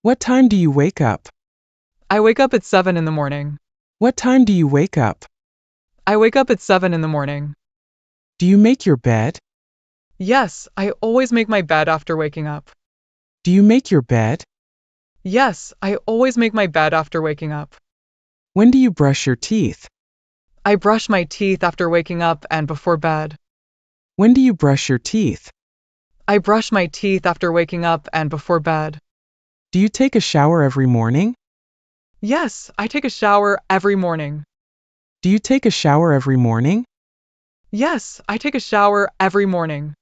What time do you wake up? I wake up at 7 in the morning. What time do you wake up? I wake up at 7 in the morning. Do you make your bed? Yes, I always make my bed after waking up. Do you make your bed? Yes, I always make my bed after waking up. When do you brush your teeth? I brush my teeth after waking up and before bed. When do you brush your teeth? I brush my teeth after waking up and before bed. Do you take a shower every morning? Yes, I take a shower every morning. Do you take a shower every morning? Yes, I take a shower every morning.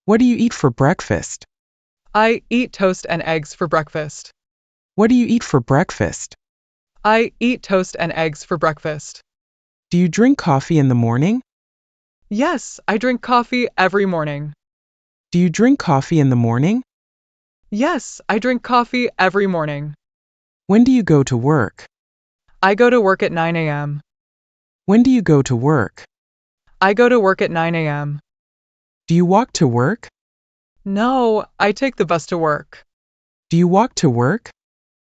What do you eat for breakfast? I eat toast and eggs for breakfast. What do you eat for breakfast? I eat toast and eggs for breakfast. Do you drink coffee in the morning? Yes, I drink coffee every morning. Do you drink coffee in the morning? Yes, I drink coffee every morning. When do you go to work? I go to work at 9 a.m. When do you go to work? I go to work at 9 a.m. Do you walk to work? No, I take the bus to work. Do you walk to work?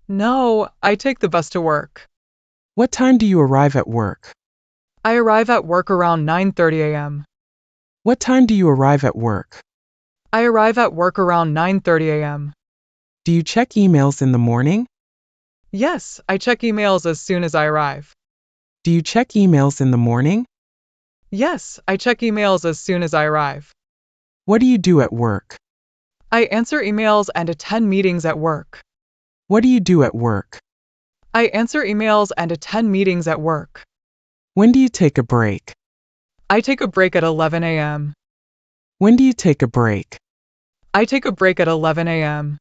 No, I take the bus to work. What time do you arrive at work? I arrive at work around 9:30 a.m. What time do you arrive at work? I arrive at work around 9:30 a.m. Do you check emails in the morning? Yes, I check emails as soon as I arrive. Do you check emails in the morning? Yes, I check emails as soon as I arrive. What do you do at work? I answer emails and attend meetings at work. What do you do at work? I answer emails and attend meetings at work. When do you take a break? I take a break at 11 a.m. When do you take a break? I take a break at 11 a.m.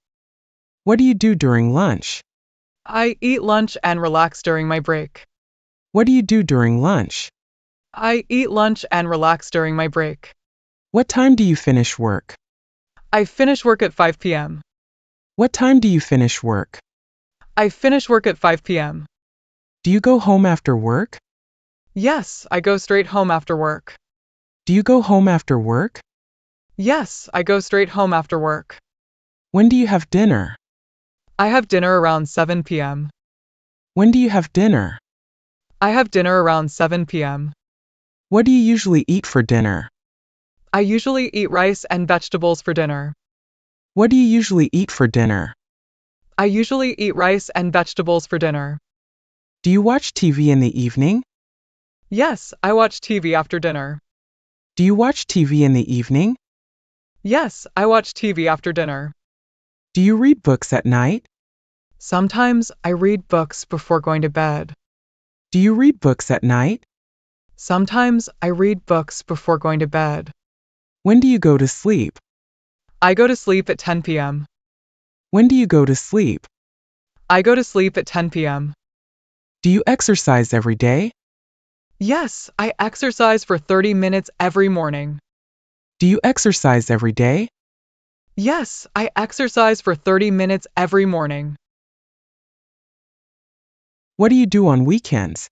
What do you do during lunch? I eat lunch and relax during my break. What do you do during lunch? I eat lunch and relax during my break. What time do you finish work? I finish work at 5 p.m. What time do you finish work? I finish work at 5 p.m. Do you go home after work? Yes, I go straight home after work. Do you go home after work? Yes, I go straight home after work. When do you have dinner? I have dinner around 7 p.m. When do you have dinner? I have dinner around 7 p.m. What do you usually eat for dinner? I usually eat rice and vegetables for dinner. What do you usually eat for dinner? I usually eat rice and vegetables for dinner. Do you watch TV in the evening? Yes, I watch TV after dinner. Do you watch TV in the evening? Yes, I watch TV after dinner. Do you read books at night? Sometimes I read books before going to bed. Do you read books at night? Sometimes I read books before going to bed. When do you go to sleep? I go to sleep at 10 p.m. When do you go to sleep? I go to sleep at 10 p.m. Do you exercise every day? Yes, I exercise for 30 minutes every morning. Do you exercise every day? Yes, I exercise for 30 minutes every morning. What do you do on weekends?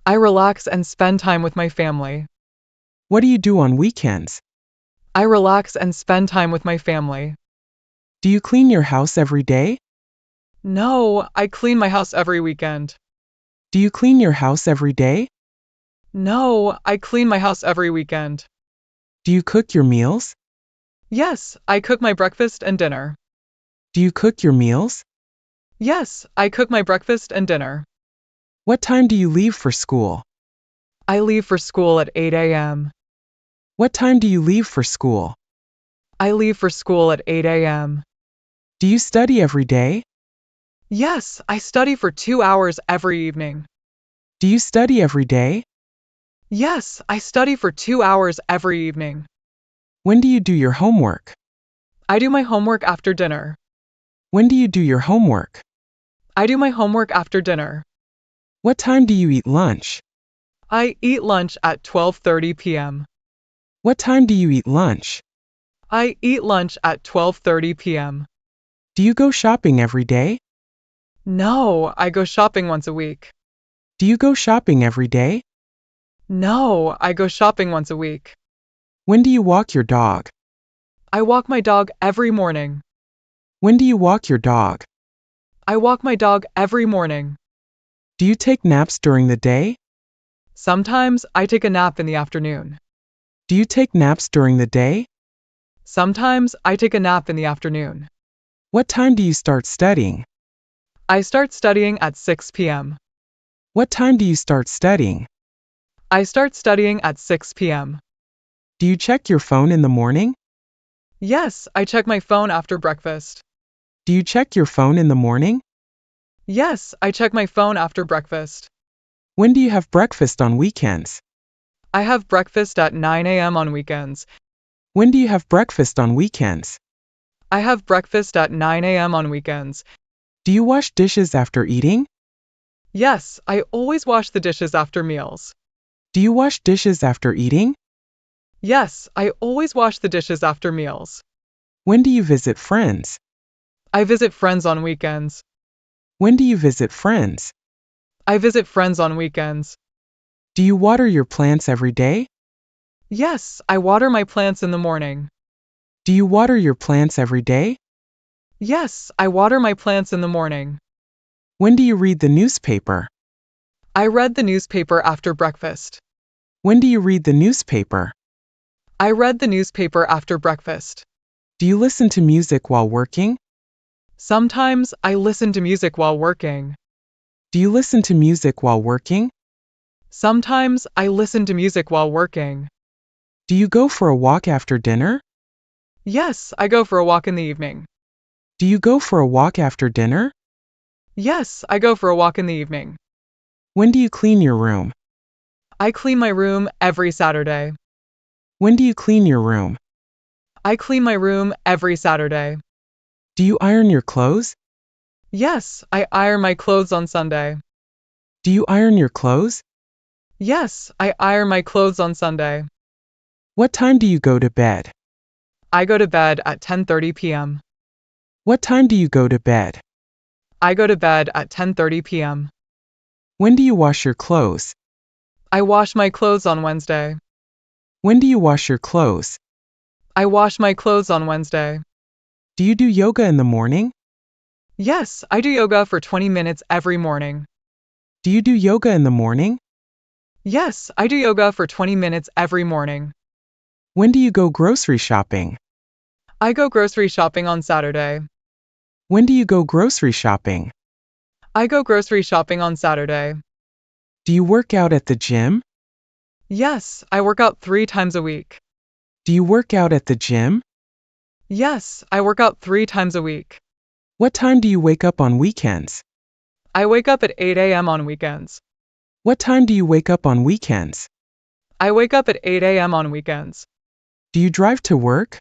I relax and spend time with my family. What do you do on weekends? I relax and spend time with my family. Do you clean your house every day? No, I clean my house every weekend. Do you clean your house every day? No, I clean my house every weekend. Do you cook your meals? Yes, I cook my breakfast and dinner. Do you cook your meals? Yes, I cook my breakfast and dinner. What time do you leave for school? I leave for school at 8 a.m. What time do you leave for school? I leave for school at 8 a.m. Do you study every day? Yes, I study for 2 hours every evening. Do you study every day? Yes, I study for 2 hours every evening. When do you do your homework? I do my homework after dinner. When do you do your homework? I do my homework after dinner. What time do you eat lunch? I eat lunch at 12:30 p.m. What time do you eat lunch? I eat lunch at 12:30 p.m. Do you go shopping every day? No, I go shopping once a week. Do you go shopping every day? No, I go shopping once a week. When do you walk your dog? I walk my dog every morning. When do you walk your dog? I walk my dog every morning. Do you take naps during the day? Sometimes I take a nap in the afternoon. Do you take naps during the day? Sometimes I take a nap in the afternoon. What time do you start studying? I start studying at 6 p.m. What time do you start studying? I start studying at 6 p.m. Do you check your phone in the morning? Yes, I check my phone after breakfast. Do you check your phone in the morning? Yes, I check my phone after breakfast. When do you have breakfast on weekends? I have breakfast at 9 a.m. on weekends. When do you have breakfast on weekends? I have breakfast at 9 a.m. on weekends. Do you wash dishes after eating? Yes, I always wash the dishes after meals. Do you wash dishes after eating? Yes, I always wash the dishes after meals. When do you visit friends? I visit friends on weekends. When do you visit friends? I visit friends on weekends. Do you water your plants every day? Yes, I water my plants in the morning. Do you water your plants every day? Yes, I water my plants in the morning. When do you read the newspaper? I read the newspaper after breakfast. When do you read the newspaper? I read the newspaper after breakfast. Do you listen to music while working? Sometimes I listen to music while working. Do you listen to music while working? Sometimes I listen to music while working. Do you go for a walk after dinner? Yes, I go for a walk in the evening. Do you go for a walk after dinner? Yes, I go for a walk in the evening. When do you clean your room? I clean my room every Saturday. When do you clean your room? I clean my room every Saturday. Do you iron your clothes? Yes, I iron my clothes on Sunday. Do you iron your clothes? Yes, I iron my clothes on Sunday. What time do you go to bed? I go to bed at 10:30 p.m. What time do you go to bed? I go to bed at 10:30 p.m. When do you wash your clothes? I wash my clothes on Wednesday. When do you wash your clothes? I wash my clothes on Wednesday. Do you do yoga in the morning? Yes, I do yoga for 20 minutes every morning. Do you do yoga in the morning? Yes, I do yoga for 20 minutes every morning. When do you go grocery shopping? I go grocery shopping on Saturday. When do you go grocery shopping? I go grocery shopping on Saturday. Do you work out at the gym? Yes, I work out 3 times a week. Do you work out at the gym? Yes, I work out 3 times a week. What time do you wake up on weekends? I wake up at 8 a.m. on weekends. What time do you wake up on weekends? I wake up at 8 a.m. on weekends. Do you drive to work?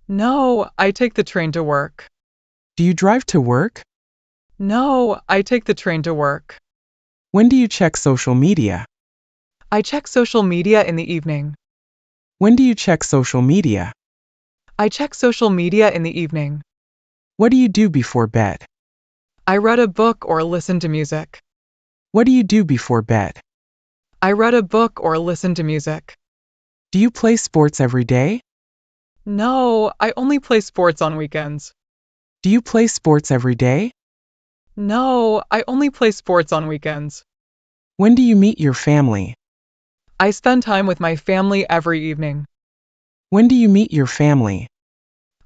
No, I take the train to work. Do you drive to work? No, I take the train to work. When do you check social media? I check social media in the evening. When do you check social media? I check social media in the evening. What do you do before bed? I read a book or listen to music. What do you do before bed? I read a book or listen to music. Do you play sports every day? No, I only play sports on weekends. Do you play sports every day? No, I only play sports on weekends. When do you meet your family? I spend time with my family every evening. When do you meet your family?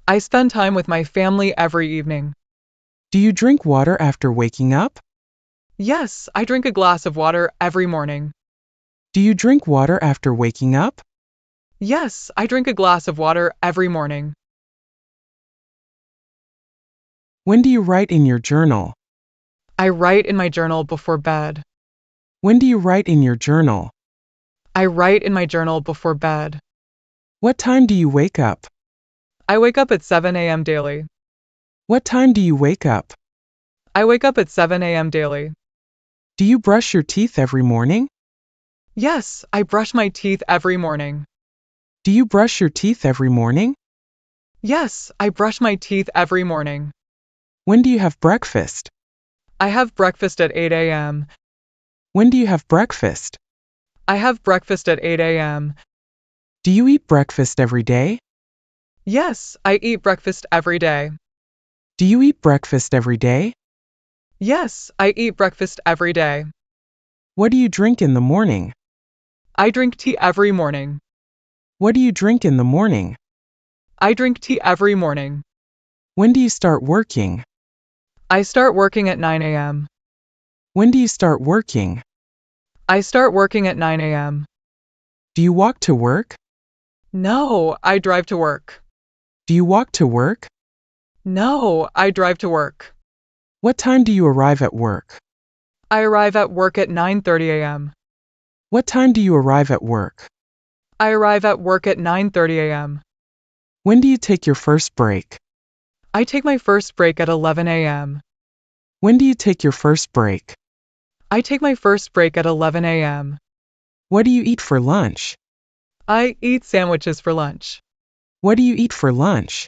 I spend time with my family every evening. Do you drink water after waking up? Yes, I drink a glass of water every morning. Do you drink water after waking up? Yes, I drink a glass of water every morning. When do you write in your journal? I write in my journal before bed. When do you write in your journal? I write in my journal before bed. What time do you wake up? I wake up at 7 a.m. daily. What time do you wake up? I wake up at 7 a.m. daily. Do you brush your teeth every morning? Yes, I brush my teeth every morning. Do you brush your teeth every morning? Yes, I brush my teeth every morning. When do you have breakfast? I have breakfast at 8 a.m. When do you have breakfast? I have breakfast at 8 a.m. Do you eat breakfast every day? Yes, I eat breakfast every day. Do you eat breakfast every day? Yes, I eat breakfast every day. What do you drink in the morning? I drink tea every morning. What do you drink in the morning? I drink tea every morning. When do you start working? I start working at 9 a.m. When do you start working? I start working at 9 a.m. Do you walk to work? No, I drive to work. Do you walk to work? No, I drive to work. What time do you arrive at work? I arrive at work at 9:30 a.m. What time do you arrive at work? I arrive at work at 9:30 a.m. When do you take your first break? I take my first break at 11 a.m. When do you take your first break? I take my first break at 11 a.m. What do you eat for lunch? I eat sandwiches for lunch. What do you eat for lunch?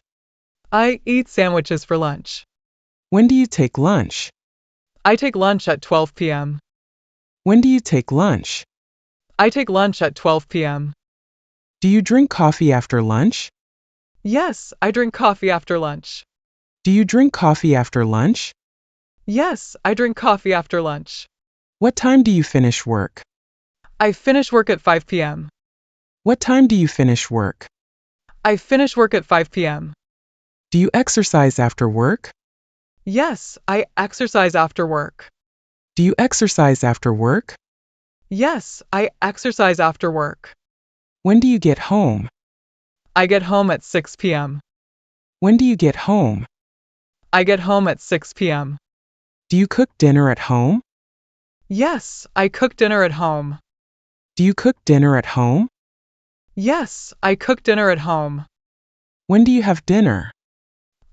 I eat sandwiches for lunch. When do you take lunch? I take lunch at 12 p.m. When do you take lunch? I take lunch at 12 p.m. Do you drink coffee after lunch? Yes, I drink coffee after lunch. Do you drink coffee after lunch? Yes, I drink coffee after lunch. What time do you finish work? I finish work at 5 p.m. What time do you finish work? I finish work at 5 p.m. Do you exercise after work? Yes, I exercise after work. Do you exercise after work? Yes, I exercise after work. When do you get home? I get home at 6 p.m. When do you get home? I get home at 6 p.m. Do you cook dinner at home? Yes, I cook dinner at home. Do you cook dinner at home? Yes, I cook dinner at home. When do you have dinner?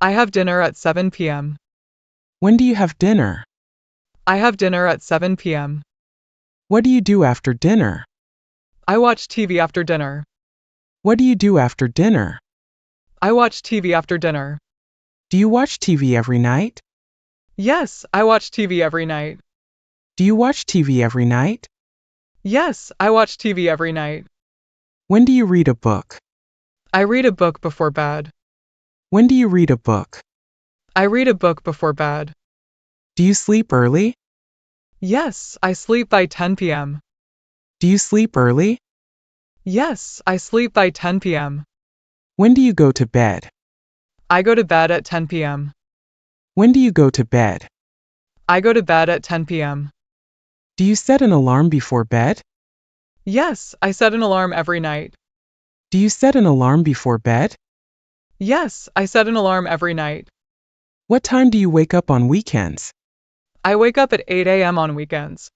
I have dinner at 7 p.m. When do you have dinner? I have dinner at 7 p.m. What do you do after dinner? I watch TV after dinner. What do you do after dinner? I watch TV after dinner. Do you watch TV every night? Yes, I watch TV every night. Do you watch TV every night? Yes, I watch TV every night. When do you read a book? I read a book before bed. When do you read a book? I read a book before bed. Do you sleep early? Yes, I sleep by 10 p.m. Do you sleep early? Yes, I sleep by 10 p.m. When do you go to bed? I go to bed at 10 p.m. When do you go to bed? I go to bed at 10 p.m. Do you set an alarm before bed? Yes, I set an alarm every night. Do you set an alarm before bed? Yes, I set an alarm every night. What time do you wake up on weekends? I wake up at 8 a.m. on weekends.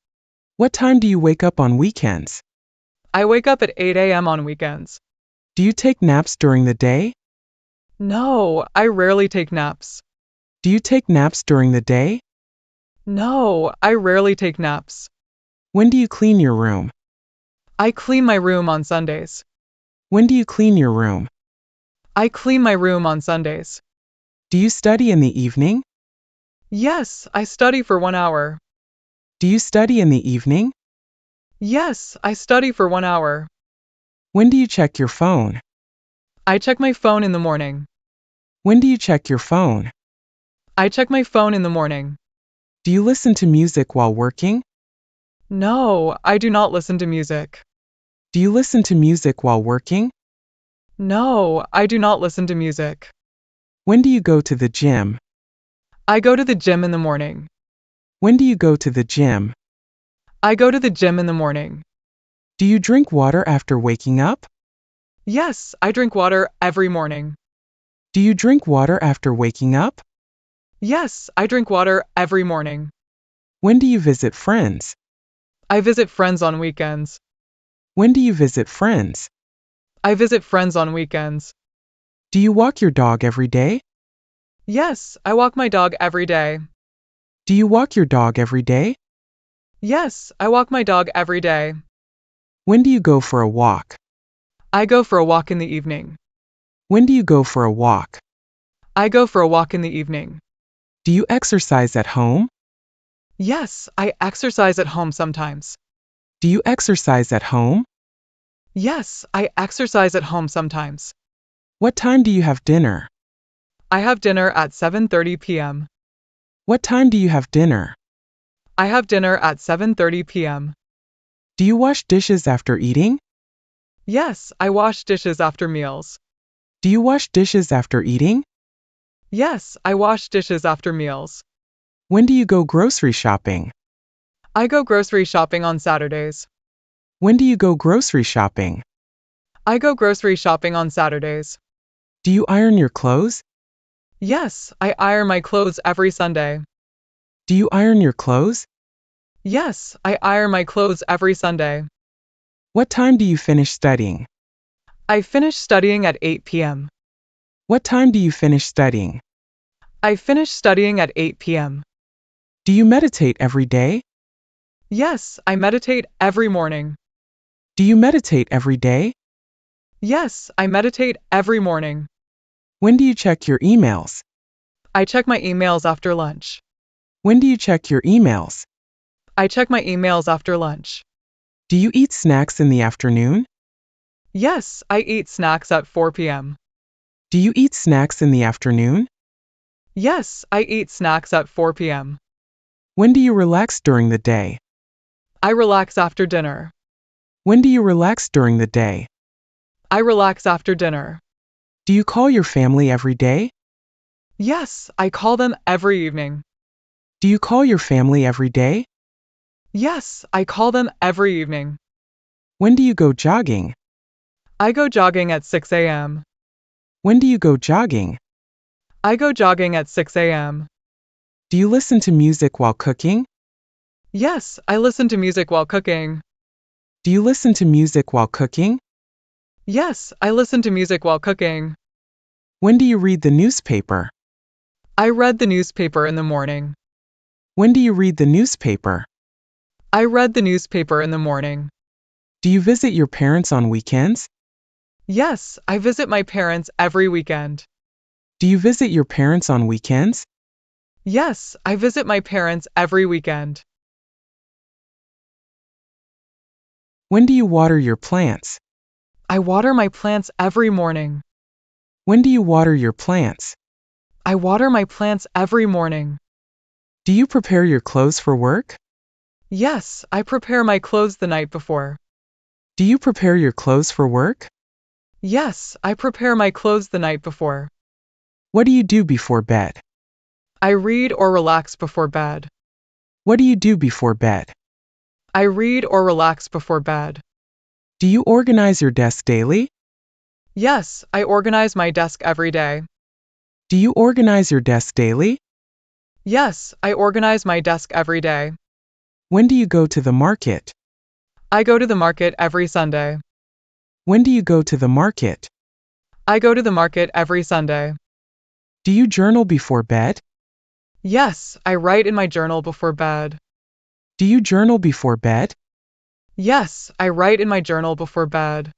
What time do you wake up on weekends? I wake up at 8 a.m. on weekends. Do you take naps during the day? No, I rarely take naps. Do you take naps during the day? No, I rarely take naps. When do you clean your room? I clean my room on Sundays. When do you clean your room? I clean my room on Sundays. Do you study in the evening? Yes, I study for 1 hour. Do you study in the evening? Yes, I study for 1 hour. When do you check your phone? I check my phone in the morning. When do you check your phone? I check my phone in the morning. Do you listen to music while working? No, I do not listen to music. Do you listen to music while working? No, I do not listen to music. When do you go to the gym? I go to the gym in the morning. When do you go to the gym? I go to the gym in the morning. Do you drink water after waking up? Yes, I drink water every morning. Do you drink water after waking up? Yes, I drink water every morning. When do you visit friends? I visit friends on weekends. When do you visit friends? I visit friends on weekends. Do you walk your dog every day? Yes, I walk my dog every day. Do you walk your dog every day? Yes, I walk my dog every day. When do you go for a walk? I go for a walk in the evening. When do you go for a walk? I go for a walk in the evening. Do you exercise at home? Yes, I exercise at home sometimes. Do you exercise at home? Yes, I exercise at home sometimes. What time do you have dinner? I have dinner at 7:30 p.m. What time do you have dinner? I have dinner at 7:30 p.m. Do you wash dishes after eating? Yes, I wash dishes after meals. Do you wash dishes after eating? Yes, I wash dishes after meals. When do you go grocery shopping? I go grocery shopping on Saturdays. When do you go grocery shopping? I go grocery shopping on Saturdays. Do you iron your clothes? Yes, I iron my clothes every Sunday. Do you iron your clothes? Yes, I iron my clothes every Sunday. What time do you finish studying? I finish studying at 8 p.m. What time do you finish studying? I finish studying at 8 p.m. Do you meditate every day? Yes, I meditate every morning. Do you meditate every day? Yes, I meditate every morning. When do you check your emails? I check my emails after lunch. When do you check your emails? I check my emails after lunch. Do you eat snacks in the afternoon? Yes, I eat snacks at 4 p.m. Do you eat snacks in the afternoon? Yes, I eat snacks at 4 p.m. When do you relax during the day? I relax after dinner. When do you relax during the day? I relax after dinner. Do you call your family every day? Yes, I call them every evening. Do you call your family every day? Yes, I call them every evening. When do you go jogging? I go jogging at 6 a.m. When do you go jogging? I go jogging at 6 a.m. Do you listen to music while cooking? Yes, I listen to music while cooking. Do you listen to music while cooking? Yes, I listen to music while cooking. When do you read the newspaper? I read the newspaper in the morning. When do you read the newspaper? I read the newspaper in the morning. Do you visit your parents on weekends? Yes, I visit my parents every weekend. Do you visit your parents on weekends? Yes, I visit my parents every weekend. When do you water your plants? I water my plants every morning. When do you water your plants? I water my plants every morning. Do you prepare your clothes for work? Yes, I prepare my clothes the night before. Do you prepare your clothes for work? Yes, I prepare my clothes the night before. What do you do before bed? I read or relax before bed. What do you do before bed? I read or relax before bed. Do you organize your desk daily? Yes, I organize my desk every day. Do you organize your desk daily? Yes, I organize my desk every day. When do you go to the market? I go to the market every Sunday. When do you go to the market? I go to the market every Sunday. Do you journal before bed? Yes, I write in my journal before bed. Do you journal before bed? Yes, I write in my journal before bed.